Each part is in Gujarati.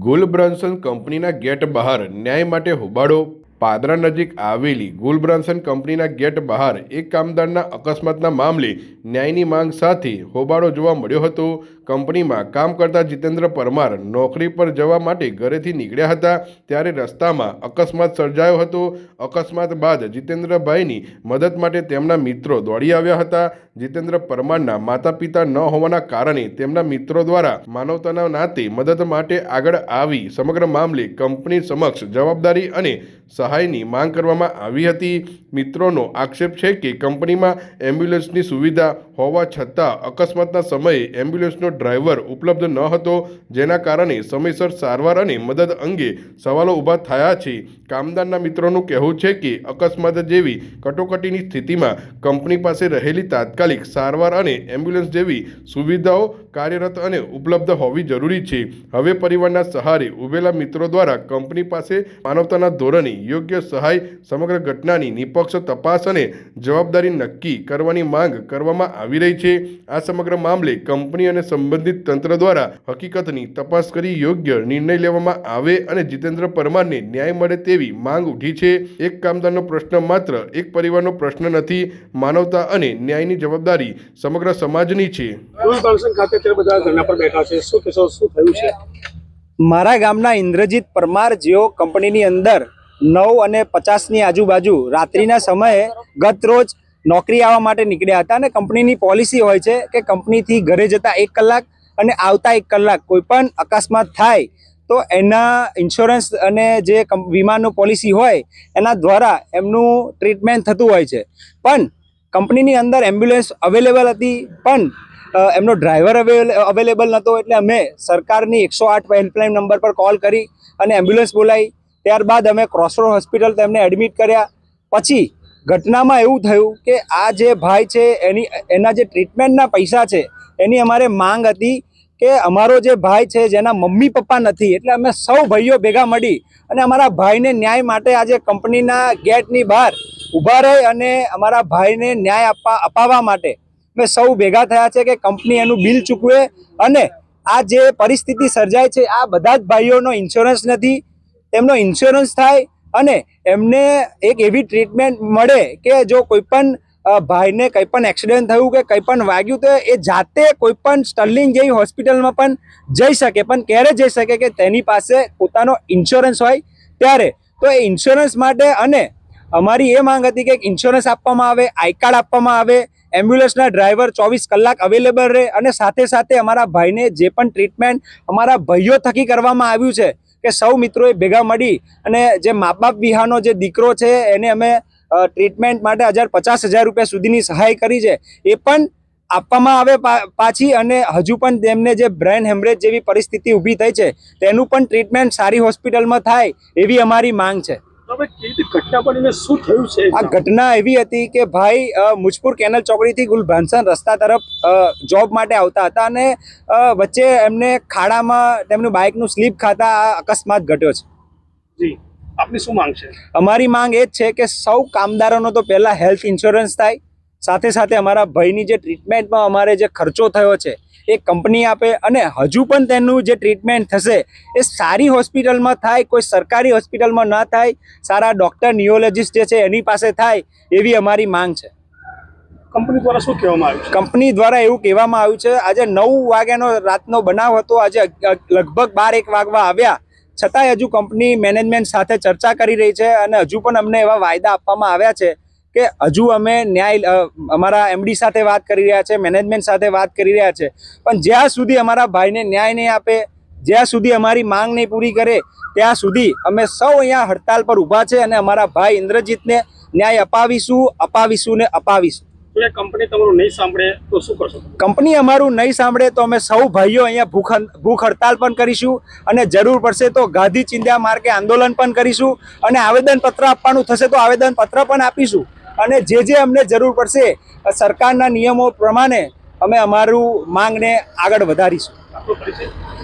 ગુલબ્રાન્સન કંપનીના ગેટ બહાર ન્યાય માટે હોબાળો। પાદરા નજીક આવેલી ગુલબ્રાન્સન કંપનીના ગેટ બહાર એક કામદારના અકસ્માતના મામલે ન્યાયની માંગ સાથે હોબાળો જોવા મળ્યો હતો। કંપનીમાં કામ કરતા જીતેન્દ્ર પરમાર નોકરી પર જવા માટે ઘરેથી નીકળ્યા હતા ત્યારે રસ્તામાં અકસ્માત સર્જાયો હતો। અકસ્માત બાદ જીતેન્દ્રભાઈની મદદ માટે તેમના મિત્રો દોડી આવ્યા હતા। જીતેન્દ્ર પરમારના માતા પિતા ન હોવાના કારણે તેમના મિત્રો દ્વારા માનવતાના નાતે મદદ માટે આગળ આવી સમગ્ર મામલે કંપની સમક્ષ જવાબદારી અને સહાયની માંગ કરવામાં આવી હતી। મિત્રોનો આક્ષેપ છે કે કંપનીમાં એમ્બ્યુલન્સની સુવિધા હોવા છતાં અકસ્માતના સમયે એમ્બ્યુલન્સનો ડ્રાઈવર ઉપલબ્ધ ન હતો, જેના કારણે સમયસર સારવાર અને મદદ અંગે સવાલો ઊભા થયા છે। કામદારના મિત્રોનું કહેવું છે કે અકસ્માત જેવી કટોકટીની સ્થિતિમાં કંપની પાસે રહેલી તાત્કાલિક સારવાર અને એમ્બ્યુલન્સ જેવી સુવિધાઓ કાર્યરત અને ઉપલબ્ધ હોવી જરૂરી છે। હવે પરિવારના સહારે ઉભેલા મિત્રો દ્વારા કંપની પાસે માનવતાના ધોરણે યોગ્ય સહાય, સમગ્ર ઘટનાની નિષ્પક્ષ તપાસ અને જવાબદારી નક્કી કરવાની માંગ કરવામાં આવી રહી છે। આ સમગ્ર મામલે કંપની અને સંબંધિત તંત્ર દ્વારા હકીકતની તપાસ કરી યોગ્ય નિર્ણય લેવામાં આવે અને જીતેન્દ્ર પરમારને ન્યાય મળે તેવી માંગ ઉઠી છે। એક કામદારનો પ્રશ્ન માત્ર એક પરિવારનો પ્રશ્ન નથી, માનવતા અને ન્યાયની જવાબદારી સમગ્ર સમાજની છે। મારા ગામના ઇન્દ્રજીત પરમાર જેઓ કંપનીની અંદર 9:50 આજુબાજુ રાત્રિના સમયે ગત રોજ નોકરી આવવા માટે નીકળ્યા હતા અને કંપનીની પોલિસી હોય છે કે કંપનીથી ઘરે જતા 1 કલાક અને આવતા 1 કલાક કોઈ પણ અકસ્માત થાય તો એના ઇન્સ્યોરન્સ અને જે વીમાનું પોલિસી હોય એના દ્વારા એમનું ટ્રીટમેન્ટ થતું હોય છે। પણ કંપનીની અંદર એમ્બ્યુલન્સ અવેલેબલ હતી પણ એમનો ડ્રાઈવર અવેલેબલ નહોતો, એટલે અમે સરકારની 108 હેલ્પલાઇન નંબર પર કોલ કરી અને એમ્બ્યુલન્સ બોલાવી। ત્યારબાદ અમે ક્રોસરોડ હોસ્પિટલ તેમને એડમિટ કર્યા। પછી ઘટનામાં એવું થયું કે આ જે ભાઈ છે એના જે ટ્રીટમેન્ટના પૈસા છે એની અમારે માંગ હતી કે અમારો જે ભાઈ છે જેના મમ્મી પપ્પા નથી, એટલે અમે સૌ ભાઈઓ ભેગા મળી અને અમારા ભાઈને ન્યાય માટે આજે કંપનીના ગેટની બહાર ઊભા રહી અને અમારા ભાઈને ન્યાય અપાવવા માટે અમે સૌ ભેગા થયા છે કે કંપની એનું બિલ ચૂકવે અને આ જે પરિસ્થિતિ સર્જાય છે આ બધા જ ભાઈઓનો ઇન્સ્યોરન્સ નથી, તેમનો ઇન્સ્યોરન્સ થાય અને એમને એક એવી ટ્રીટમેન્ટ મળે કે જો કોઈ પણ ભાઈને કંઈ પણ એક્સિડન્ટ થયું કે કંઈ પણ વાગ્યું તો એ જાતે કોઈ પણ સ્ટર્લિંગ જેવી હોસ્પિટલમાં પણ જઈ શકે, પણ ક્યારે જઈ શકે કે તેની પાસે પોતાનો ઇન્સ્યોરન્સ હોય ત્યારે। તો એ ઇન્સ્યોરન્સ માટે અને અમારી એ માંગ હતી કે ઇન્સ્યોરન્સ આપવામાં આવે, આઈ કાર્ડ આપવામાં આવે, એમ્બ્યુલન્સના ડ્રાઈવર 24 કલાક અવેલેબલ રહે અને સાથે સાથે અમારા ભાઈને જે પણ ટ્રીટમેન્ટ અમારા ભાઈઓ થકી કરવામાં આવ્યું છે કે સૌ મિત્રોએ ભેગા મળી અને જે મા બાપ વિહાનો જે દીકરો છે એને અમે ટ્રીટમેન્ટ માટે 50,000 રૂપિયા સુધીની સહાય કરી છે, એ પણ આપવામાં આવે પાછી અને હજુ પણ તેમને જે બ્રેન હેમરેજ જેવી પરિસ્થિતિ ઊભી થઈ છે તેનું પણ ટ્રીટમેન્ટ સારી હોસ્પિટલમાં થાય એવી અમારી માંગ છે। આ ઘટના એવી હતી કે ભાઈ મુજપુર કેનલ ચોકડીથી ગુલબ્રાન્સન રસ્તા તરફ જોબ માટે આવતા હતા અને વચ્ચે એમને ખાડામાં તેમનું બાઇકનું સ્લીપ ખાતા આ અકસ્માત ઘટ્યો છે। જી, આપની શું માંગ છે? અમારી માંગ એ જ છે કે સૌ કામદારોનો તો પહેલા હેલ્થ ઇન્સ્યોરન્સ થાય, સાથે સાથે અમારા ભાઈની જે ટ્રીટમેન્ટમાં અમારે જે ખર્ચો થયો છે એ કંપની આપે અને હજુ પણ તેનું જે ટ્રીટમેન્ટ થશે એ સારી હોસ્પિટલમાં થાય, કોઈ સરકારી હોસ્પિટલમાં ના થાય, સારા ડૉક્ટર ન્યુરોલોજિસ્ટ જે છે એની પાસે થાય એવી અમારી માંગ છે। કંપની દ્વારા શું કહેવામાં આવ્યું? કંપની દ્વારા એવું કહેવામાં આવ્યું છે આજે 9 વાગ્યાનો રાતનો બનાવ હતો, આજે લગભગ 12-1 વાગવા આવ્યા છતાંય હજુ કંપની મેનેજમેન્ટ સાથે ચર્ચા કરી રહી છે અને હજુ પણ અમને એવા વાયદા આપવામાં આવ્યા છે કે હજુ અમે ન્યાય અમારા એમડી સાથે વાત કરી રહ્યા છે, મેનેજમેન્ટ સાથે વાત કરી રહ્યા છે, પણ જ્યાં સુધી અમારા ભાઈને ન્યાય નહીં આપે, જ્યાં સુધી અમારી માંગ નહીં પૂરી કરે ત્યાં સુધી અમે સૌ અહીંયા હડતાલ પર ઊભા છે અને અમારા ભાઈ ઇન્દ્રજીતને ન્યાય અપાવીશું ને અપાવીશું। કંપની તમારું નહીં સાંભળે તો શું કરશો? કંપની અમારું નહીં સાંભળે તો અમે સૌ ભાઈઓ અહીંયા ભૂખ હડતાલ પણ કરીશું અને જરૂર પડશે તો ગાંધી ચિંધ્યા માર્ગે આંદોલન પણ કરીશું અને આવેદનપત્ર આપવાનું થશે તો આવેદનપત્ર પણ આપીશું અને જે અમને જરૂર પડશે સરકારના નિયમો પ્રમાણે અમે અમારું માંગને આગળ વધારીશું।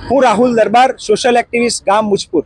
હું રાહુલ દરબાર, સોશિયલ એક્ટિવિસ્ટ, ગામ મુજપુર।